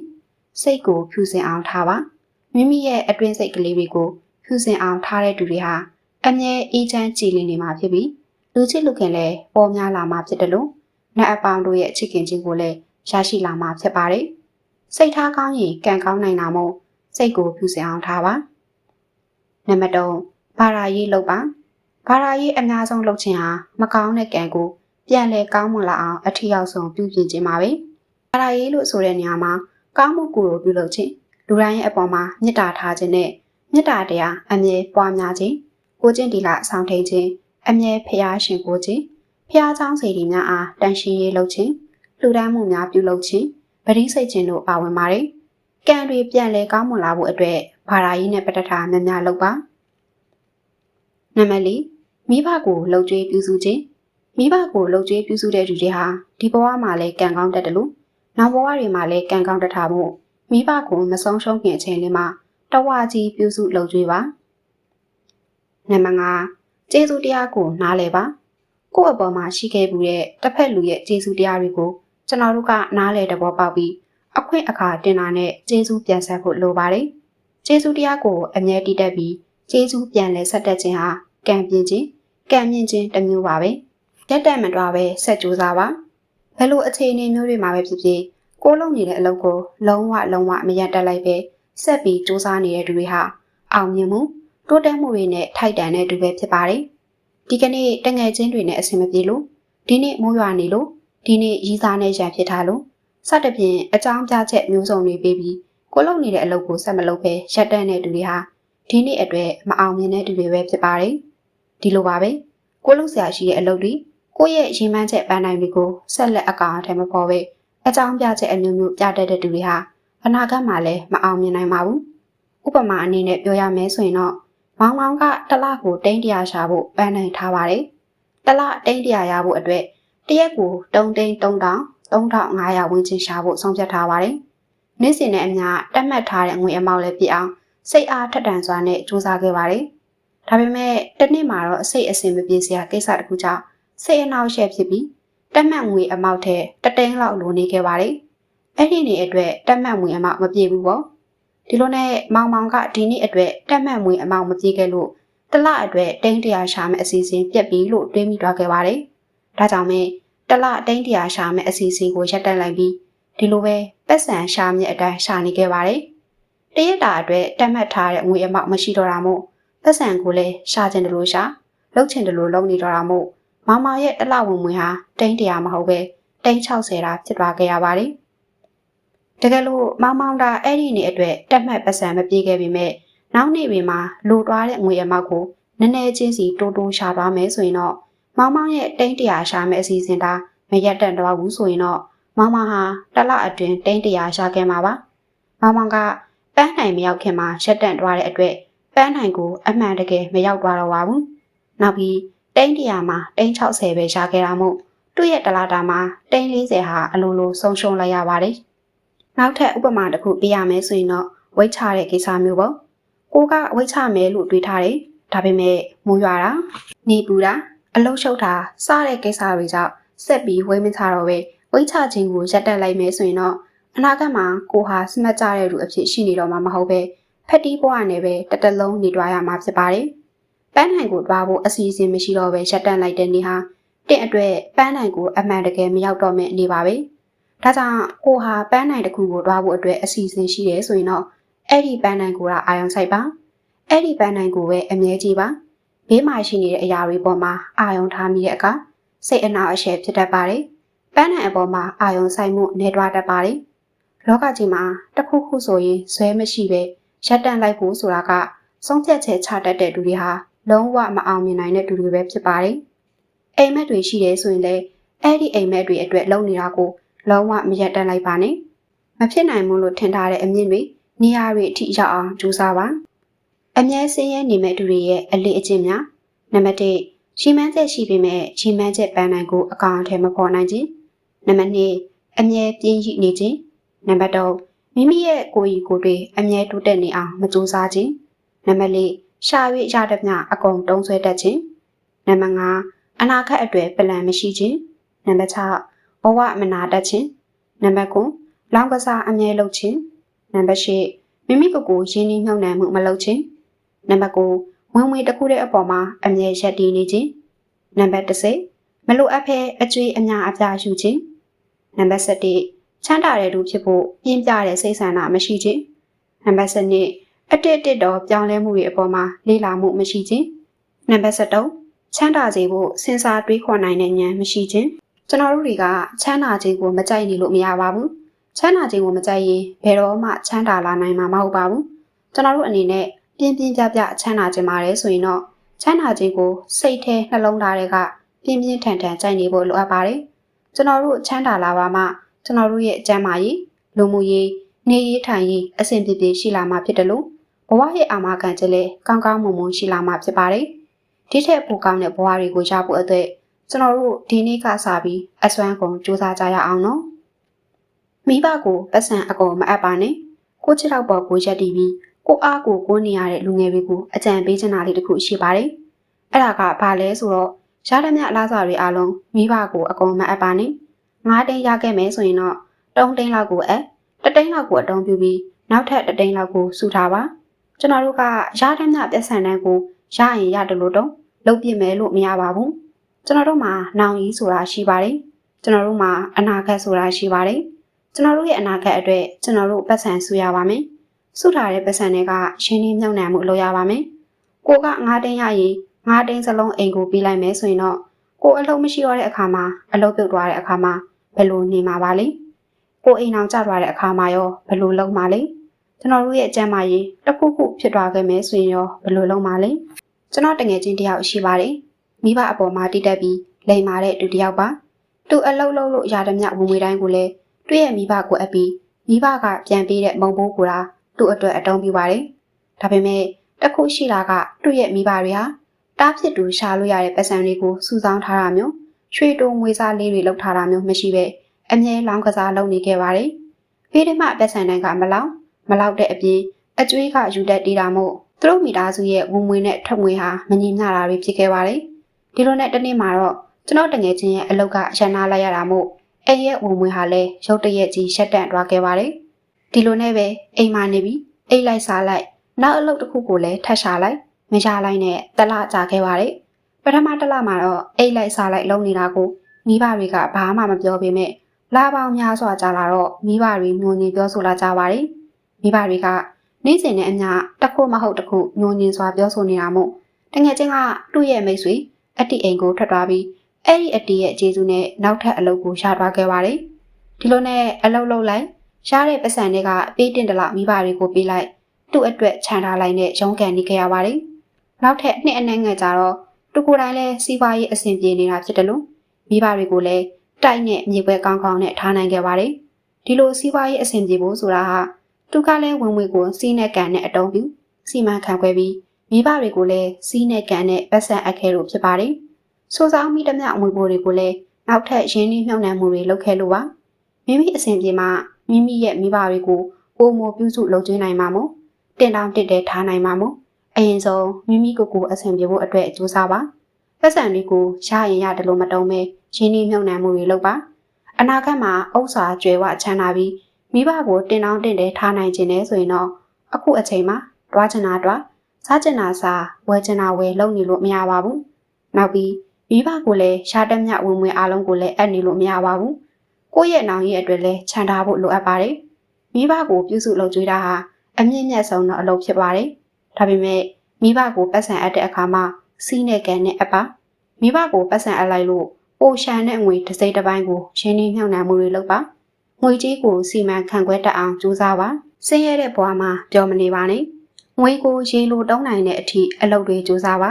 စိတ်ကိုဖြူစင်အောင်ထားပါမိမိရဲ့အတွင်းစိတ်ကလေးတွေကိုဖြူစင်အောင်ထားတဲ့သူတွေဟာအမြဲအေးချမ်းကြည်လင်နေမှာဖြစ်ပြီးလူချစ်လူခင်လည်းပေါ်များလာမှာဖြစ်တယ်လို့နတ်အပေါင်းတို့ရဲ့ချစ်ခင်ခြင်းကိုလည်းရရှိလာမှာဖြစ်ပါတယ်စိတ်ထားကောင်းရင်ကံကောင်းနိုင်တာမို့စိတ်ကိုဖြူစင်အောင်ထားပါနံပါတ်3ဘာသာရေးလုပ်ပါဘာသာရေးအများဆုံးလုပ်ခြင်းဟာမကောင်းတဲ့ကံကိုပြန်လဲကောင်းမွန်လာအောင်အထီးရောက်ဆုံးပြုပြင်ခြင်းပါပဲဘာသာရေးလို့ဆိုတဲ့နေရာမှာကောင်းမှုကိုပြုလုပ်ခြင်းလူတိုင်းရဲ့အပေါ်မှာမေတ္တာထားခြင်းနဲ့မေတ္တာတရားအမြဲပွားများခြင်းကိုကျင့်တီလာဆောင်ထိန်ခြင်းအမြဲဖျားရှင်ကိုခြင်းဖျားเจ้าစေတီများအားတန်ရှင်းရေးလုပ်ခြင်းလူဒန်းမှုများပြုလုပ်ခြင်းပရိစိတ်ခြင်းတို့ပါဝင်ပါတယ်ကံတွေပြန်လဲကောင်းမွန်လာဖို့အတွက်ဘာသာရေးနဲ့ပဋ္ဌာန်းများများလုပ်ပါနံပါတ်4မိဘကိုလှုပ်ကြွေးပြုစုခြင်းမိဘကိုလှုပ်ကြွေးပြုစုတဲ့သူတွေဟာဒီဘဝမှာလည်းကံကောင်းတတ်တယ်လို့နောက်ဘဝတွေမှာလည်းကံကောင်းတတ်တာမို့မိဘကိုမဆုံးရှုံးခင်အချိန်လေးမှာတဝါကြီးပြုစုလှုပ်ကြွေးပါနံပါတ်5ကျေးဇူးတရားကိုနားလည်ပါကိုယ့်အပေါ်မှာရှိခဲ့မှုတဲ့တစ်ဖက်လူရဲ့ကျေးဇူးတရားတွေကိုကျွန်တော်တို့ကနားလည်တဘောပေါက်ပြီးအခွင့်အခါတင်တာနဲ့ကျေးဇူးပြန်ဆက်ဖို့လိုပါတယ်ကျေးဇူးတရားကိုအမြဲတည်တတ်ပြီးကျေးဇူးပြန်လဲဆက်တတ်ခြင်းဟာကံပြင်းခြင်းကံမြင့်ခြင်းတစ်မျိုးပါပဲရက်တက်မတော်ပဲဆက်ကြိုးစားပါဘယ်လိုအခြေအနေမျိုးတွေမှာပဲဖြစ်ဖြစ်ကိုယ်လုပ်နေတဲ့အလုပ်ကိုလုံးဝမရပ်တတ်လိုက်ပဲဆက်ပြီးစူးစမ်းနေတဲ့သူတွေဟာအောင်မြင်မှုတိုးတက်မှုတွေနဲ့ထိုက်တန်တဲ့သူပဲဖြစ်ပါတယ်ဒီကနေ့တငယ်ချင်းတွေနဲ့အဆင်မပြေလို့ဒီနေ့မိုးရွာနေလို့ဒီနေ့ရီးစားနဲ့ရံဖြစ်ထားလို့စသဖြင့်အကြောင်းပြချက်မျိုးစုံတွေပေးပြီးကိုယ်လုပ်နေတဲ့အလုပ်ကိုဆက်မလုပ်ပဲရပ်တန့်တဲ့သူတွေဟာဒီနေ့အတွက်မအောင်မြင်တဲ့သူတွေပဲဖြစ်ပါတယ်ဒီလိုပါပဲကိုယ်လုပ်ဆရာရှိတဲ့အလုပ်တွေကိုယ့်ရဲ့ရည်မှန်းချက်ပန်းတိုင်းတွေကိုဆက်လက်အကောင်အထည်မပေါ်ပဲအကြောင်းပြချက်အမျိုးမျိုးပြတတ်တဲ့သူတွေဟာအနာဂတ်မှာလည်းမအောင်မြင်နိုင်ပါဘူးဥပမာအနေနဲ့ပြောရမယ်ဆိုရင်တော့မောင်ကတစ်လကိုတိန်း100ရှာဖို့ပန်းနိုင်ထားပါတယ်တစ်လတိန်း100ရဖို့အတွက်တစ်ရက်ကို3သိန်း3500ဝန်းကျင်ရှာဖို့ဆုံးဖြတ်ထားပါတယ် နေ့စဉ်နဲ့အမျှတက်မှတ်ထားတဲ့ငွေအမောက်လည်းပြည့်အောင်စိတ်အားထက်သန်စွာနဲ့စူးစမ်းခဲ့ပါတယ်။ဒါပေမဲ့တစ်နေ့မှာတော့စိတ်အဆင်မပြေစရာကိစ္စတစ်ခုကြောင့်စိတ်အနှောက်အယှက်ဖြစ်ပြီးတက်မှတ်ငွေအမောက်ထဲတသိန်းလောက်လိုနေခဲ့ပါတယ်။အဲ့ဒီနေ့အတွက်တက်မှတ်ငွေအမောက်မပြေဘူးပေါ့။ဒီလိုနဲ့မောင်မောင်ကဒီနေ့အတွက်တက်မှတ်ငွေအမောက်မပြေခဲ့လို့တစ်လအတွက်တိန်း100ရှာမယ့်အစီအစဉ်ပြက်ပြီးလို့တွေးမိသွားခဲ့ပါတယ်။ဒါကြောင့်မဲတစ်လတိန်း100ရှာမယ့်အစီအစဉ်ကိုရပ်တန့်လိုက်ပြီးဒီလိုပဲပတ်စံရှာမြက်အတိုင်းရှာနေခဲ့ပါတယ်။တရက်တာအတွက်တက်မှတ်ထားတဲ့ငွေအမောက်မရှိတော့တာမို့ပတ်စံကိုလည်းရှာချင်တယ်လို့ရှာလှုပ်ချင်တယ်လို့လုပ်နေတော့တာမို့မောင်မောင်ရဲ့တစ်လဝင်ငွေဟာတိန်း100မဟုတ်ပဲတိန်း60တာဖြစ်သွားခဲ့ရပါတယ်။တကယ်လို့မောင်မောင်ကအဲ့ဒီနေ့အတွက်တက်မှတ်ပတ်စံမပြေခဲ့ပေမဲ့နောက်နေ့တွေမှာလိုသွားတဲ့ငွေအမောက်ကိုနည်းနည်းချင်းစီတိုးတိုးရှာသွားမယ်ဆိုရင်တော့မောင်မောင်ရဲ့တိန်း100ရှာမယ့်အစီအစဉ်ဒါမရက်တန့်တော့ဘူးဆိုရင်တော့မောင်မောင်ဟာတစ်လအတွင်းတိန်း100ရှာခဲ့မှာပါ။မောင်မောင်ကပန်းနိုင်မရောက်ခင်မှာရက်တန့်သွားတဲ့အတွက်ပန်းနိုင်ကိုအမှန်တကယ်မရောက်သွားတော့ပါဘူး။နောက်ပြီးတိန်း100မှာတိန်း60ပဲရှာခဲ့တာမို့သူ့ရဲ့တစ်လတာမှာတိန်း40ဟာအလိုလိုဆုံးရှုံးလိုက်ရပါတယ်။နောက်ထပ်ဥပမာတစ်ခုပြရမယ်ဆိုရင်တော့ဝိတ်ချတဲ့ကိစ္စမျိုးပေါ့။ကိုကဝိတ်ချမယ်လို့တွေးထားတယ်။ဒါပေမဲ့မိုးရွာတာနေပူတာအလုံးရှုပ်တာစတဲ့ကိစ္စတွေကြောင့်ဆက်ပြီးဝိတ်မချတော့ပဲဝိတ်ချခြင်းကိုရပ်တန့်လိုက်မယ်ဆိုရင်တော့အနာဂတ်မှာကိုဟာစမတ်ကြတဲ့လူအဖြစ်ရှိနေတော့မှာမဟုတ်ပဲဖက်တီးဘွားနဲ့ပဲတလုံးနေသွားရမှာဖြစ်ပါတယ်။ပန်းနိုင်ကိုတွားဖို့အစီအစဉ်မရှိတော့ပဲရပ်တန့်လိုက်တဲ့နေ့ဟာတင့်အတွက်ပန်းနိုင်ကိုအမှန်တကယ်မရောက်တော့မယ့်အနေပါပဲ။ဒါကြောင့်ကိုဟာပန်းနိုင်တစ်ခုကိုတွားဖို့အတွက်အစီအစဉ်ရှိတယ်ဆိုရင်တော့အဲ့ဒီပန်းနိုင်ကိုအာရုံစိုက်ပါ။အဲ့ဒီပန်းနိုင်ကိုပဲအမြဲကြည့်ပါ။ဘေးမှာရှိနေတဲ့အရာတွေပေါ်မှာအာရုံထားမိတဲ့အခါစိတ်အနှောက်အယှက်ဖြစ်တတ်ပါတယ်။ပန်းနိုင်အပေါ်မှာအာရုံစိုက်မှုနေတွားတတ်ပါတယ်။လောကကြီးမှာတစ်ခုခုဆိုရင်ဇွဲမရှိပဲရပ်တန့်လိုက်ဖို့ဆိုတာကဆုံးဖြတ်ချက်ချတတ်တဲ့သူတွေဟာလုံးဝမအောင်မြင်နိုင်တဲ့သူတွေပဲဖြစ်ပါတယ်။အိမ်မက်တွေရှိတယ်ဆိုရင်လည်းအဲ့ဒီအိမ်မက်တွေအတွက်လုပ်နေတာကိုလုံးဝမရပ်တန့်လိုက်ပါနဲ့။မဖြစ်နိုင်ဘူးလို့ထင်ထားတဲ့အမြင်တွေနေရာတွေအထိရောက်အောင်ကြိုးစားပါ။အမြဲစင်းရဲနေမဲ့သူတွေရဲ့အလေးအကျင့်များနံပါတ်1ရှိမှန်းချက်ရှိပေမဲ့ရှိမှန်းချက်ပန်းနိုင်ကိုအကောင်အထည်မဖော်နိုင်ခြင်းနံပါတ်2အမြဲပြင်းရနေခြင်းနံပါတ်3မိမိရဲ့ကိုယ်ရည်ကိုယ်တွေအမြဲတိုးတက်နေအောင်မကြိုးစားခြင်းနံပါတ်4ရှာ၍ရတဲ့မြအကုန်တုံးဆွဲတတ်ခြင်းနံပါတ်5အနာဂတ်အတွက်ပလန်မရှိခြင်းနံပါတ်6ဘဝမနာတတ်ခြင်းနံပါတ်9လောင်ကစားအမြဲလုပ်ခြင်းနံပါတ်8မိမိကိုယ်ကိုရင်းနှီးမြှုပ်နှံမှုမလုပ်ခြင်းနံပါတ်9ဝင်ငွေတစ်ခုတည်းအပေါ်မှာအမြဲရပ်တည်နေခြင်းနံပါတ်10မလိုအပ်ဘဲအကျွေးအများအပြားယူခြင်းနံပါတ်17ချမ်းသာတဲ့သူဖြစ်ဖို့ပြင်းပြတဲ့စိတ်ဆန္ဒမရှိခြင်းနံပါတ်12အတစ်တော့ပြောင်းလဲမှုတွေအပေါ်မှာလေ့လာမှုမရှိခြင်းနံပါတ်13ချမ်းသာစေဖို့စဉ်းစားတွေးခေါ်နိုင်တဲ့ဉာဏ်မရှိခြင်းကျွန်တော်တို့တွေကချမ်းသာခြင်းကိုမကြိုက်နေလို့မရပါဘူးချမ်းသာခြင်းကိုမကြိုက်ရင်ဘယ်တော့မှချမ်းသာလာနိုင်မှာမဟုတ်ပါဘူးကျွန်တော်တို့အနေနဲ့ပြင်းပြချမ်းသာခြင်းပါတယ်ဆိုရင်တော့ချမ်းသာခြင်းကိုစိတ်ထဲနှလုံးသားတွေကပြင်းထန်ကြိုက်နေဖို့လိုအပ်ပါတယ်ကျွန်တော်တို့ချမ်းသာလာပါမှကျွန်တော်တို့ရဲ့ကျန်းမာရေးလူမှုရေးနေရေးထိုင်ရေးအဆင်ပြေပြေရှိလာမှာဖြစ်တယ်လို့ဘဝရဲ့အာမခံချက်လည်းကောင်းကောင်းမွန်မွန်ရှိလာမှာဖြစ်ပါတယ်ဒီထက်ပိုကောင်းတဲ့ဘဝတွေကိုရဖို့အတွက်ကျွန်တော်တို့ဒီနေ့ကစပြီးအစွမ်းကုန်စူးစမ်းကြရအောင်နော်မိဘကိုပတ်စံအကုန်မအပ်ပါနဲ့ကိုချစ်တော့ပေါ်ကိုရက်တည်ပြီးကိုအားကိုနေရတဲ့လူငယ်တွေကိုအကြံပေးချင်တာလေးတစ်ခုရှိပါတယ်အဲ့ဒါကဘာလဲဆိုတော့ရတဲ့မြအလားစားတွေအားလုံးမိဘကိုအကုန်မအပ်ပါနဲ့9တိန်းရခဲ့မယ်ဆိုရင်တော့3တိန်းလောက်ကို1တိန်းလောက်ကိုအတုံးပြပြီးနောက်ထပ်1တိန်းလောက်ကိုစုထားပါကျွန်တော်တို့ကရတဲ့မြပြဿနာတန်းကိုရရင်ရတယ်လို့တော့လုပ်ပြမယ်လို့မရပါဘူးကျွန်တော်တို့မှာနောင်ကြီးဆိုတာရှိပါတယ်ကျွန်တော်တို့မှာအနာဂတ်ဆိုတာရှိပါတယ်ကျွန်တော်တို့ရဲ့အနာဂတ်အတွက်ကျွန်တော်တို့ပတ်စံစုရပါမယ်စုထားတဲ့ပတ်စံတွေကရှင်းလင်းမြုံနှံမှုလုပ်ရပါမယ်ကိုက9တိန်းရရင်9တိန်းစလုံးအိမ်ကိုပြီးလိုက်မယ်ဆိုရင်တော့ကိုအလုံးမရှိတော့တဲ့အခါမှာအလုံးပြုတ်သွားတဲ့အခါမှာဘယ်လိုနေမှာပါလဲကိုအိမ်အောင်ကျသွားတဲ့အခါမှာရောဘယ်လိုလုပ်မှာလဲကျွန်တော်တို့ရဲ့အကျမ်းမာရေးတစ်ခုခုဖြစ်သွားခဲ့မယ်ဆိုရင်ရောဘယ်လိုလုပ်မှာလဲကျွန်တော်တငယ်ချင်းတယောက်ရှိပါတယ်မိဘအပေါ်မှာတိတက်ပြီးလိမ်မာတဲ့သူတယောက်ပါသူအလုံးလုံးလို့ရတဲ့မြဝင်ငွေတိုင်းကိုလည်းတွေ့ရဲ့မိဘကိုအပ်ပြီးမိဘကပြန်ပေးတဲ့မုံဘိုးကိုသူ့အတွက်အတုံးပြပါတယ်ဒါပေမဲ့တစ်ခုရှိတာကသူ့ရဲ့မိဘတွေဟာတားဖြစ်သူရှာလို့ရတဲ့ပတ်စံတွေကိုစုဆောင်းထားတာမျိုးရွှေတုံငွေစားလေးတွေလောက်ထားတာမျိုးမရှိပဲအမြဲလောင်းကစားလုပ်နေခဲ့ပါတယ်။ဘ ဖေးထဲမှာပတ်စံတန်းကမလောက်တဲ့အပြင်အကျွေးကယူတက်တီးတာမို့သူတို့မိသားစုရဲ့ဝင်ငွေနဲ့ထွက်ငွေဟာမညီမျှတာတွေဖြစ်ခဲ့ပါတယ်ဒီလိုနဲ့တနေ့မှာတော့ကျွန်တော်တငယ်ချင်းရဲ့အလုပ်ကရန်နာလိုက်ရတာမို့အိမ်ရဲ့ဝင်ငွေဟာလည်းရုတ်တရက်ကြီးရှက်တန့်သွားခဲ့ပါတယ်ဒီလိုနဲ့ပဲအိမ်မှာနေပြီးအိတ်လိုက်စားလိုက်နောက်အလုပ်တစ်ခုကိုလည်းထပ်ရှာလိုက်မရလိုက်နဲ့တလကြာခဲ့ပါတယ်ပထမတစ်လမှာတော့အိတ်လိုက်စားလိုက်လုံနေတာကိုမိဘတွေကဘာမှမပြောပေမဲ့လာပေါင်းများစွာကြာလာတော့မိဘတွေညှို့ညင်ပြောဆိုလာကြပါတယ်မိဘတွေကနေ့စဉ်နဲ့အမျှတစ်ခုမဟုတ်တစ်ခုညှို့ညင်စွာပြောဆိုနေတာမို့တကယ်ချင်းကသူ့ရဲ့မိတ်ဆွေအတီအိမ်ကိုထွက်သွားပြီးအဲ့ဒီအတီရဲ့အခြေစုနဲ့နောက်ထပ်အလုပ်ကိုရှာသွားခဲ့ပါတယ်ဒီလိုနဲ့အလုပ်လုပ်လိုက်ရတဲ့ပတ်စံတွေကပေးတင်တလောက်မိဘတွေကိုပေးလိုက်သူ့အတွက်ခြံထားလိုက်နဲ့ရုံးကန်နေခဲ့ရပါတယ်နောက်ထပ်နှစ်အနည်းငယ်ကြာတော့သူကိုယ်တိုင်လည်းစီးပွားရေးအဆင်ပြေနေတာဖြစ်တယ်လို့မိဘတွေကိုလည်းတိုက်နဲ့မြေပွဲကောင်းကောင်းနဲ့ထားနိုင်ခဲ့ပါတယ်ဒီလိုစီးပွားရေးအဆင်ပြေဖို့ဆိုတာဟာသူကလည်းဝင်ငွေကိုစီးနဲ့ကန်နဲ့အတုံးပြုစီမံခန့်ခွဲပြီးမိဘတွေကိုလည်းစီးနဲ့ကန်နဲ့ပတ်စံအပ်ခဲ့လို့ဖြစ်ပါတယ်ဆိုဆောင်မိသမျှငွေပိုတွေကိုလည်းနောက်ထပ်ရင်းနှီးမြှုပ်နှံမှုတွေလုပ်ခဲ့လို့ပါမိမိအဆင်ပြေမှမိမိရဲ့မိဘတွေကိုပုံမပြုစုလုပ်ကျွေးနိုင်မှာမို့တင်တောင်တစ်တဲထားနိုင်မှာမို့အရင်ဆုံးမိမိကိုယ်ကိုအဆင်ပြေဖို့အတွက်ကြိုးစားပါပတ်စံတွေကိုရရင်ရတယ်လို့မတုံးပဲရင်းနှီးမြှုပ်နှံမှုတွေလုပ်ပါအနာဂတ်မှာဥစ္စာကျွဲဝချမ်းသာပြီးမိဘကိုတင်တောင်တင်တဲထားနိုင်ခြင်းနဲ့ဆိုရင်တော့အခုအချိန်မှာတွားချင်တာတွားစားချင်တာစားဝယ်ချင်တာဝယ်လုပ်နေလို့မရပါဘူးနောက်ပြီးမိဘကိုလည်းရှားတက်မြဝင်ဝင်အားလုံးကိုလည်းအပ်နေလို့မရပါဘူးကိုယ့်ရဲ့နောင်ရဲ့အတွက်လည်းခြံထားဖို့လိုအပ်ပါတယ်မိဘကိုပြုစုလုပ်ကြွေးတာဟာအမြင့်မြတ်ဆုံးသောအလုပ်ဖြစ်ပါတယ်ဒါပေမဲ့မိဘကိုပတ်စံအပ်တဲ့အခါမှာစီးနဲ့ကန်နဲ့အပ်ပါမိဘကိုပတ်စံအပ်လိုက်လို့ပိုရှန်တဲ့ငွေတစ်စိတ်တစ်ပိုင်းကိုရင်းနှီးမြှုပ်နှံမှုတွေလုပ်ပါငွေကြီးကိုစီမံခန့်ခွဲတတ်အောင်ကြိုးစားပါဆင်းရဲတဲ့ဘဝမှာပျော်မနေပါနဲ့ငွေကိုရေလိုတုံးနိုင်တဲ့အထိအလုပ်တွေကြိုးစားပါ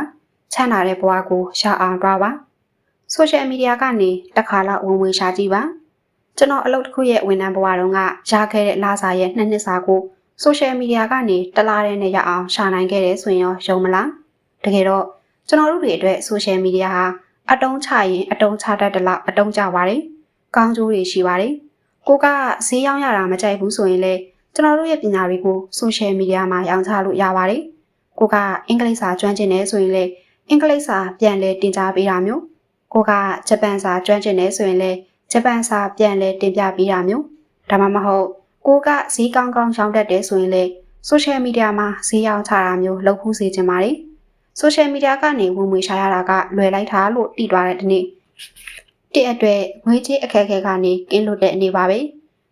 ချမ်းသာတဲ့ဘဝကိုရှာအောင်တွားပါဆိုရှယ်မီဒီယာကနေတစ်ခါလောက်ဝင်ရှာကြည့်ပါကျွန်တော်အလုပ်တစ်ခုရဲ့ဝန်ထမ်းဘဝတုန်းကရခဲ့တဲ့လစာရဲ့2နှစ်စာကိုဆိုရှယ်မီဒီယာကနေတလားတဲ့နဲ့ရအောင်ရှာနိုင်ခဲ့တယ်ဆိုရင်ရောယုံမလားတကယ်တော့ကျွန်တော်တို့တွေအတွက်ဆိုရှယ်မီဒီယာဟာအတုံးချရင်အတုံးချတတ်တယ်လို့အတုံးကြပါတယ်ကောင်းကျိုးတွေရှိပါတယ်ကိုကဈေးရောင်းရတာမကြိုက်ဘူးဆိုရင်လေကျွန်တော်တို့ရဲ့ပညာတွေကိုဆိုရှယ်မီဒီယာမှာရောင်းချလို့ရပါတယ်ကိုကအင်္ဂလိပ်စာကျွမ်းကျင်နေဆိုရင်လေအင်္ဂလိပ်စာပြန်လဲတင်ကြားပေးတာမျိုးကိုကဂျပန်စာကျွမ်းကျင်နေဆိုရင်လေဂျပန်စာပြန်လဲတင်ပြပေးတာမျိုးဒါမှမဟုတ်ကိုကဈေးကောင်းကောင်းရောင်းတတ်တယ်ဆိုရင်လေဆိုရှယ်မီဒီယာမှာဈေးရောင်းချတာမျိုးလုပ်ဖို့စေချင်ပါတယ်ဆိုရှယ်မီဒီယာကနေဝင်ငွေရှာရတာကလွယ်လိုက်တာလို့တည်သွားတဲ့ဒီနေ့တဲ့အတွက်ငွေကြေးအခက်အခဲကနေကင်းလွတ်တဲ့အနေပါပဲ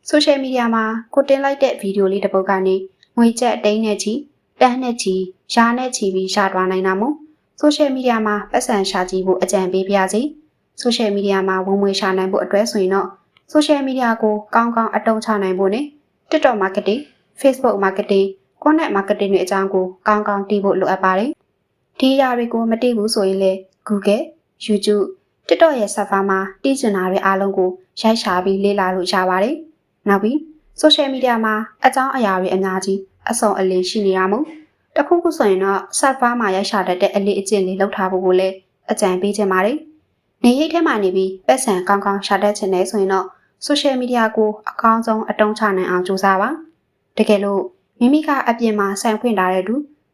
ဆိုရှယ်မီဒီယာမှာကိုတင်လိုက်တဲ့ဗီဒီယိုလေးတစ်ပုဒ်ကနေငွေကျပ်တိန်းနဲ့ချီတန်းနဲ့ချီရာနဲ့ချီပြီးရှာသွားနိုင်တာမို့ဆိုရှယ်မီဒီယာမှာပတ်စံရှာကြည့်ဖို့အကြံပေးပါရစေဆိုရှယ်မီဒီယာမှာဝင်ငွေရှာနိုင်ဖို့အတွက်ဆိုရင်တော့ဆိုရှယ်မီဒီယာကိုကောင်းကောင်းအသုံးချနိုင်ဖို့နဲ့ TikTok marketing, Facebook marketing, Content marketing တွေအကြောင်းကိုကောင်းကောင်းသိဖို့လိုအပ်ပါတယ်ဒီအရာတွေကိုမသိဘူးဆိုရင်လေ Google, YouTube, TikTok ရဲ့ server မှာတည်ကျင်တာတွေအားလုံးကိုရိုက်ရှာပြီးလေ့လာလို့ရပါတယ်နောက်ပြီး social media မှာအကြောင်းအရာတွေအများကြီးအစုံအလင်ရှိနေတာမို့တခုခုဆိုရင်တော့ server မှာရိုက်ရှာတတ်တဲ့အလေးအကျင့်လေးလောက်ထားဖို့ကိုလည်းအကြံပေးချင်ပါတယ်နေရိပ်ထဲမှာနေပြီးပတ်စံကောင်းကောင်းရှာတတ်ချင်တယ်ဆိုရင်တော့ social media ကိုအကောင်းဆုံးအတုံးချနိုင်အောင်ကြိုးစားပါတကယ်လို့မိမိကအပြင်မှာဆိုင်ဖွင့်ထားတဲ့သူ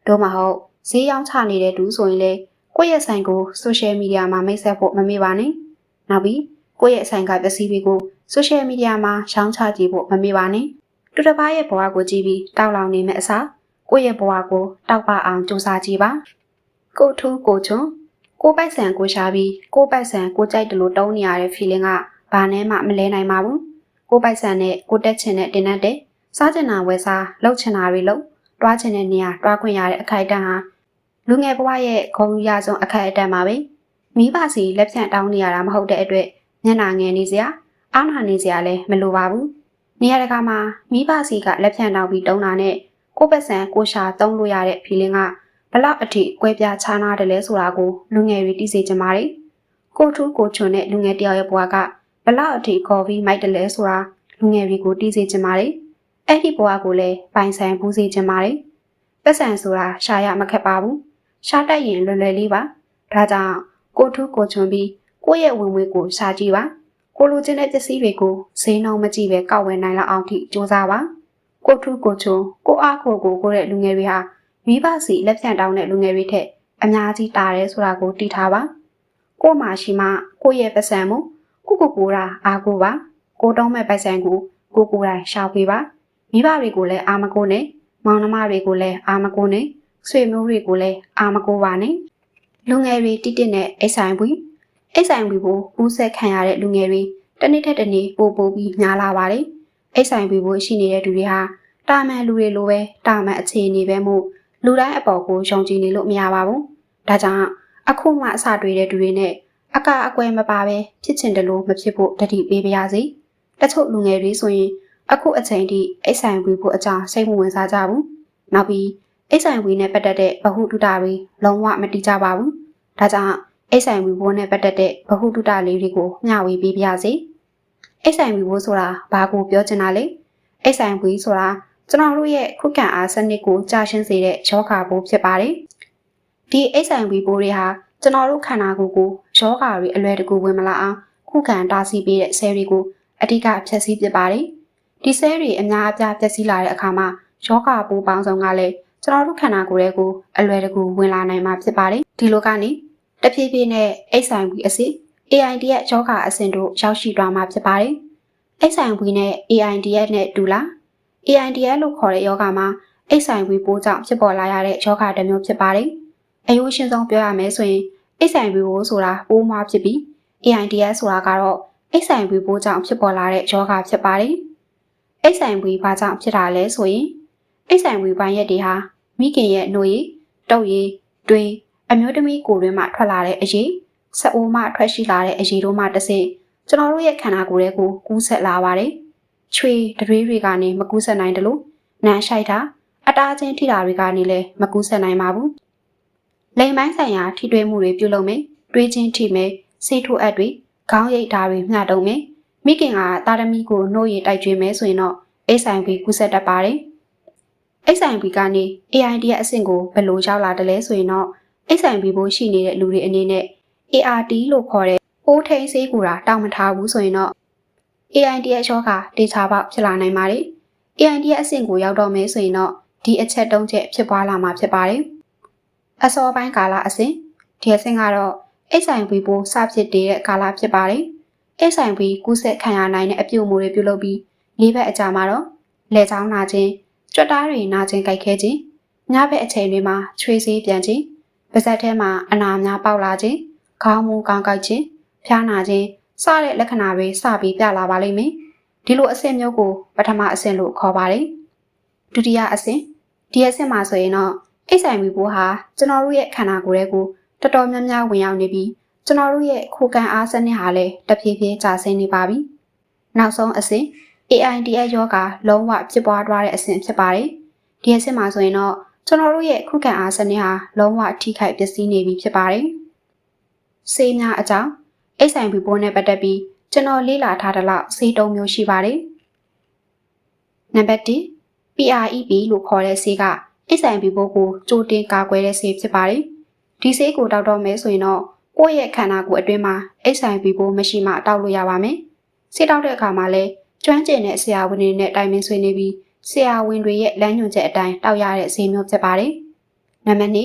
တို့မဟုတ်ဈေးရောင်းချနေတဲ့သူဆိုရင်လေကိုယ့်ရဲ့ဆိုင်ကို social media မှာမိတ်ဆက်ဖို့မမေ့ပါနဲ့နောက်ပြီးကိုယ့်ရဲ့ဆိုင်ကပစ္စည်းတွေကို social media မှာရောင်းချကြည့်ဖို့မမေ့ပါနဲ့သူတစ်ပါးရဲ့ဘဝကိုကြည့်ပြီးတောက်လောင်နေမယ့်အစားကိုယ့်ရဲ့ဘဝကိုတောက်ပအောင်ကြိုးစားကြည့်ပါကိုထူးကိုချွန်ကိုပိုက်ဆံကိုရှာပြီးကိုပိုက်ဆံကိုကြိုက်တယ်လို့တုံးနေရတဲ့ feeling ကဘာနဲ့မှမလဲနိုင်ပါဘူးကိုပိုက်ဆံနဲ့ကိုတက်ချင်တဲ့တင်တတ်တဲ့စားချင်တာဝယ်စားလှုပ်ချင်တာတွေလှုပ်တွားချင်တဲ့နေရာတွားခွင့်ရတဲ့အခိုက်အတန့်ဟာလူငယ်ဘဝရဲ့ဂုဏ်ရဆုံးအခိုက်အတန့်ပါပဲမိဘစီလက်ဖြန့်တောင်းနေရတာမဟုတ်တဲ့အတွက်မျက်နှာငယ်နေစရာအားနာနေစရာလည်းမလိုပါဘူးနေရာတကာမှာမိဘစီကလက်ဖြန့်တောင်းပြီးတုံးတာနဲ့ကိုပတ်စံကိုရှာတုံးလို့ရတဲ့ feeling ကဘလောက်အထိကွဲပြားခြားနားတယ်လဲဆိုတာကိုလူငယ်တွေသိစေချင်ပါတယ်ကိုထူးကိုချွန်တဲ့လူငယ်တယောက်ရဲ့ဘဝကဘလောက်အထိခေါ်ပြီးမိုက်တယ်လဲဆိုတာလူငယ်တွေကိုသိစေချင်ပါတယ်အဲ့ဒီဘဝကိုလည်းပိုင်ဆိုင်ဘူးစေချင်ပါတယ်ပတ်စံဆိုတာရှာရမခက်ပါဘူးရှာတတ်ရင်လွယ်လွယ်လေးပါဒါကြောင့်ကိုထူးကိုချွန်ပြီးကိုယ့်ရဲ့ဝင်ငွေကိုရှာကြည့်ပါ ကိုလိုချင်တဲ့ပစ္စည်းတွေကိုဈေးနှုန်းမကြည့်ပဲကောက်ဝယ်နိုင်လောက်အောင်ထိစူးစမ်းပါကိုထုကိုချုံကိုအားကိုတဲ့လူငယ်တွေဟာမိဘစီလက်ဖြန့်တောင်းတဲ့လူငယ်တွေထက်အများကြီးတာတယ်ဆိုတာကိုသိထားပါကိုမှရှိမှကိုရဲ့ပတ်စံမှုကိုရာအားကိုပါကိုတောင်းမဲ့ပတ်စံကိုကိုတိုင်းရှောက်ပေးပါမိဘတွေကိုလည်းအာမကိုနဲ့မောင်နှမတွေကိုလည်းအာမကိုနဲ့ဆွေမျိုးတွေကိုလည်းအာမကိုပါနဲ့လူငယ်တွေတိတိနဲ့အိဆိုင်ပွီကိုပူးဆက်ခံရတဲ့လူငယ်တွေတနေ့ထက်တနေ့ပိုပြီးများလာပါတယ်အိဆိုင်ပွီကိုရှိနေတဲ့သူတွေဟာတာမန်လူတွေလိုပဲတာမန်အခြေအနေပဲမို့လူတိုင်းအပေါ်ကိုယုံကြည်နေလို့မရပါဘူးဒါကြောင့်အခုမှအစတွေ့တဲ့သူတွေနဲ့အကွဲမပါပဲဖြစ်ချင်တယ်လို့မဖြစ်ဖို့တတိပေးပါရစေတချို့လူငယ်တွေဆိုရင်အခုအချိန်ထိအိဆိုင်ပွီကိုအကြောင်းစိတ်မဝင်စားကြဘူးနောက်ပြီးအိဆိုင်ပွီနဲ့ပတ်သက်တဲ့ဗဟုသုတတွေလုံးဝမတိကြပါဘူးဒါကြောင့်အိဆိုင်ပွီဘိုးနဲ့ပတ်သက်တဲ့ဗဟုသုတလေးတွေကိုမျှဝေပေးပါရစေအိဆိုင်ပွီဘိုးဆိုတာဘာကိုပြောချင်တာလဲအိဆိုင်ပွီဆိုတာကျွန်တော်တို့ရဲ့ခုခံအားစနစ်ကိုကြာရှင်းစေတဲ့ယောဂဘိုးဖြစ်ပါတယ်ဒီအိဆိုင်ပွီဘိုးတွေဟာကျွန်တော်တို့ခန္ဓာကိုယ်ကိုယောဂတွေအလွယ်တကူဝင်မလာအောင်ခုခံတားဆီးပေးတဲ့ဆဲတွေကိုအဓိကဖျက်ဆီးပစ်ပါတယ်ဒီဆဲတွေအများအပြားဖျက်ဆီးလာတဲ့အခါမှာယောဂပိုးပေါင်းစုံကလည်းကျွန်တော်တို့ခန္ဓာကိုယ်ရဲ့ကိုအလွယ်တကူဝင်လာနိုင်မှာဖြစ်ပါတယ်ဒီလိုကနေတဖြည်းဖြည်းနဲ့အိဆိုင်ပွီအစစ် AID ရဲ့ယောဂအဆင့်တို့ရောက်ရှိသွားမှာဖြစ်ပါတယ်အိဆိုင်ပွီနဲ့ AID ရဲ့နဲ့တူလား AID ရဲ့လို့ခေါ်တဲ့ယောဂမှာအိဆိုင်ပွီပိုးကြောင့်ဖြစ်ပေါ်လာရတဲ့ယောဂတစ်မျိုးဖြစ်ပါတယ်အယိုးရှင်းဆုံးပြောရမယ်ဆိုရင်အိဆိုင်ပွီပိုးဆိုတာပိုးမွားဖြစ်ပြီး AID ရဲ့ဆိုတာကတော့အိဆိုင်ပွီပိုးကြောင့်ဖြစ်ပေါ်လာတဲ့ယောဂဖြစ်ပါတယ်အိဆိုင်ပွီဘာကြောင့်ဖြစ်တာလဲဆိုရင်အိဆိုင်ပွီပိုင်းရက်တွေဟာမိခင်ရဲ့နှုတ်ရည်တုပ်ရည်တွင်းအမျိုးသမီးကိုယ်တွင်းမှထွက်လာတဲ့အရည်ဆက်အိုးမှထွက်ရှိလာတဲ့အရည်တို့မှတစ်စိကျွန်တော်တို့ရဲ့ခန္ဓာကိုယ်ရဲ့ကိုကူးဆက်လာပါတယ်။ချွေတရွေးတွေကနေမကူးဆက်နိုင်တယ်လို့နမ်းရှိုက်တာအတားချင်းထိတာတွေကနေလည်းမကူးဆက်နိုင်ပါဘူး။လိမ်ပိုင်းဆိုင်ရာထိတွေ့မှုတွေပြုလုပ်မယ်၊တွေးချင်းထိမယ်၊ဆေးထိုးအပ်တွေခေါင်းရိပ်ဓာတွေမျှတုံမယ်။မိခင်ကတာသမီကိုနှိုးရည်တိုက်ကျွေးမယ်ဆိုရင်တော့အိဆိုင်ပြီးကူးဆက်တတ်ပါတယ်။အိဆိုင်ပြီးကနေ AID ရဲ့အဆင့်ကိုဘယ်လိုရောက်လာတယ်လဲဆိုရင်တော့အိဆိုင်ပြီးဖို့ရှိနေတဲ့လူတွေအနေနဲ့ ART လို့ခေါ်တဲ့ပိုးထိန်ဆေးကူတာတောင်းမထားဘူးဆိုရင်တော့ AID ရဲ့ယောဂဒေတာပေါက်ဖြစ်လာနိုင်ပါတယ်။ AID ရဲ့အဆင့်ကိုရောက်တော့မယ်ဆိုရင်တော့ဒီအချက်၃ချက်ဖြစ်ပွားလာမှာဖြစ်ပါတယ်။အစောပိုင်းကာလအဆင့်ဒီအဆင့်ကတော့အိဆိုင်ပြီးဖို့စဖြစ်တဲ့ကာလဖြစ်ပါတယ်။အိဆိုင်ပြီးကူးဆက်ခံရနိုင်တဲ့အပြုအမူတွေပြုလုပ်ပြီး၄ဘက်အကြာမှာတော့လက်ချောင်းနာခြင်းကြွက်သားတွေနာခြင်းကြိုက်ခဲခြင်းညဘက်အချိန်တွေမှာချွေးစေးပြန်ခြင်းပါးစပ်ထဲမှာအနာများပေါက်လာခြင်းခေါင်းမူကောင်းကောက်ခြင်းဖျားနာခြင်းစတဲ့လက္ခဏာတွေစပြီးပြလာပါလိမ့်မယ်ဒီလိုအဆင့်မျိုးကိုပထမအဆင့်လို့ခေါ်ပါတယ်ဒုတိယအဆင့်ဒီအဆင့်မှာဆိုရင်တော့အိဆိုင်မီပိုးဟာကျွန်တော်တို့ရဲ့ခန္ဓာကိုယ်ရဲ့ကိုတော်တော်များများဝင်ရောက်နေပြီးကျွန်တော်တို့ရဲ့ခိုးကန်အားစနစ်ဟာလည်းတဖြည်းဖြည်းကျဆင်းနေပါပြီနောက်ဆုံးအဆင့် AIDS ယောဂလုံးဝဖြစ်ပွားသွားတဲ့အဆင့်ဖြစ်ပါတယ်ဒီအဆင့်မှာဆိုရင်တော့ကျွန်တော်တို့ရဲ့ခုခံအားစနစ်ဟာလုံးဝထိခိုက်ပျက်စီးနေပြီဖြစ်ပါတယ်။ဆေးများအကြောင်းအိဆိုင်ဘီပိုးနဲ့ပတ်သက်ပြီးကျွန်တော်လေ့လာထားတဲ့လောက်ဆေးတုံးမျိုးရှိပါတယ်။နံပါတ်1 PREP လို့ခေါ်တဲ့ဆေးကအိဆိုင်ဘီပိုးကိုကြိုတင်ကာကွယ်တဲ့ဆေးဖြစ်ပါတယ်။ဒီဆေးကိုတောက်တော့မယ်ဆိုရင်တော့ကိုယ့်ရဲ့ခန္ဓာကိုယ်အတွင်းမှာအိဆိုင်ဘီပိုးမရှိမှတောက်လို့ရပါမယ်။ဆေးတောက်တဲ့အခါမှာလည်းကျွမ်းကျင်တဲ့ဆရာဝန်တွေနဲ့တိုင်ပင်ဆွေးနွေးပြီးဆရာဝန်တွေရဲ့လမ်းညွှန်ချက်အတိုင်းတောက်ရတဲ့ဆေးမျိုးဖြစ်ပါတယ်။နံပါတ်2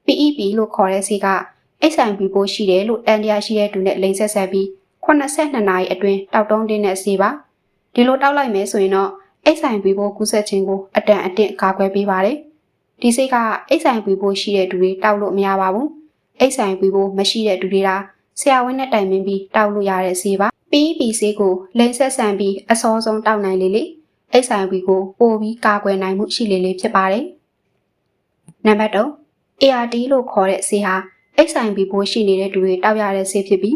PEP လို့ခေါ်တဲ့ဆေးကအိဆိုင်ဘီပိုးရှိတယ်လို့တန်တရားရှိတဲ့သူနဲ့လိမ်ဆက်ဆက်ပြီး82နာရီအတွင်းတောက်တုံးတင်းတဲ့ဆေးပါ။ဒီလိုတောက်လိုက်မယ်ဆိုရင်တော့အိဆိုင်ဘီပိုးကူးစက်ခြင်းကိုအတန်အင့်ကာကွယ်ပေးပါတယ်။ဒီဆေးကအိဆိုင်ဘီပိုးရှိတဲ့သူတွေတောက်လို့မရပါဘူး။အိဆိုင်ဘီပိုးမရှိတဲ့သူတွေကဆရာဝန်နဲ့တိုင်ပင်ပြီးတောက်လို့ရတဲ့ဆေးပါ။ PEP ဆေးကိုလိမ်ဆက်ဆန်ပြီးအစောဆုံးတောက်နိုင်လေအိဆိုင်ဘီကိုပိုပြီးကာကွယ်နိုင်မှုရှိလေဖြစ်ပါတယ်။နံပါတ်3 ART လို့ခေါ်တဲ့ဆေးဟာအိဆိုင်ဘီပိုးရှိနေတဲ့သူတွေတောက်ရတဲ့ဆေးဖြစ်ပြီး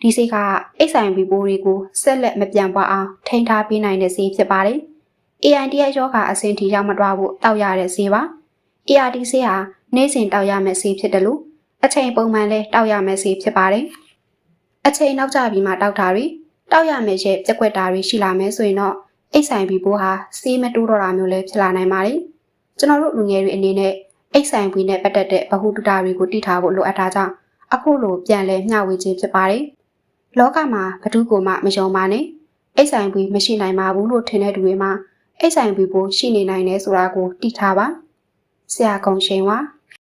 ဒီဆေးကအိဆိုင်ဘီပိုးတွေကိုဆက်လက်မပြန့်ပွားအောင်ထိန်းထားပေးနိုင်တဲ့ဆေးဖြစ်ပါတယ်။ AIDS ယောဂအဆင့်ထိရောက်မသွားဖို့တောက်ရတဲ့ဆေးပါ။ ART ဆေးဟာနေ့စဉ်တောက်ရမယ့်ဆေးဖြစ်တယ်လို့အချိန်ပုံမှန်လဲတောက်ရမယ့်ဆေးဖြစ်ပါတယ်။အချိန်နောက်ကျပြီးမှတောက်တာတွေတောက်ရမယ့်ရဲ့ပြက်ကွက်တာတွေရှိလာမယ်ဆိုရင်တော့အိဆိုင်ဘီပိုးဟာဆေးမတိုးတော့တာမျိုးလည်းဖြစ်လာနိုင်ပါတယ်။ကျွန်တော်တို့လူငယ်တွေအနေနဲ့အိဆိုင်ဘီနဲ့ပတ်သက်တဲ့ဗဟုသုတတွေကိုသိထားဖို့လိုအပ်တာကြောင့်အခုလိုပြန်လဲမျှဝေခြင်းဖြစ်ပါတယ်။ လောကမှာဘသူကိုမှမယုံပါနဲ့အိတ်ဆိုင်ပြီးမရှိနိုင်ပါဘူးလို့ထင်တဲ့သူတွေမှာအိတ်ဆိုင်ပြီးဖို့ရှိနေနိုင်တယ်ဆိုတာကိုသိထားပါဆရာကုံရှင်ဝါ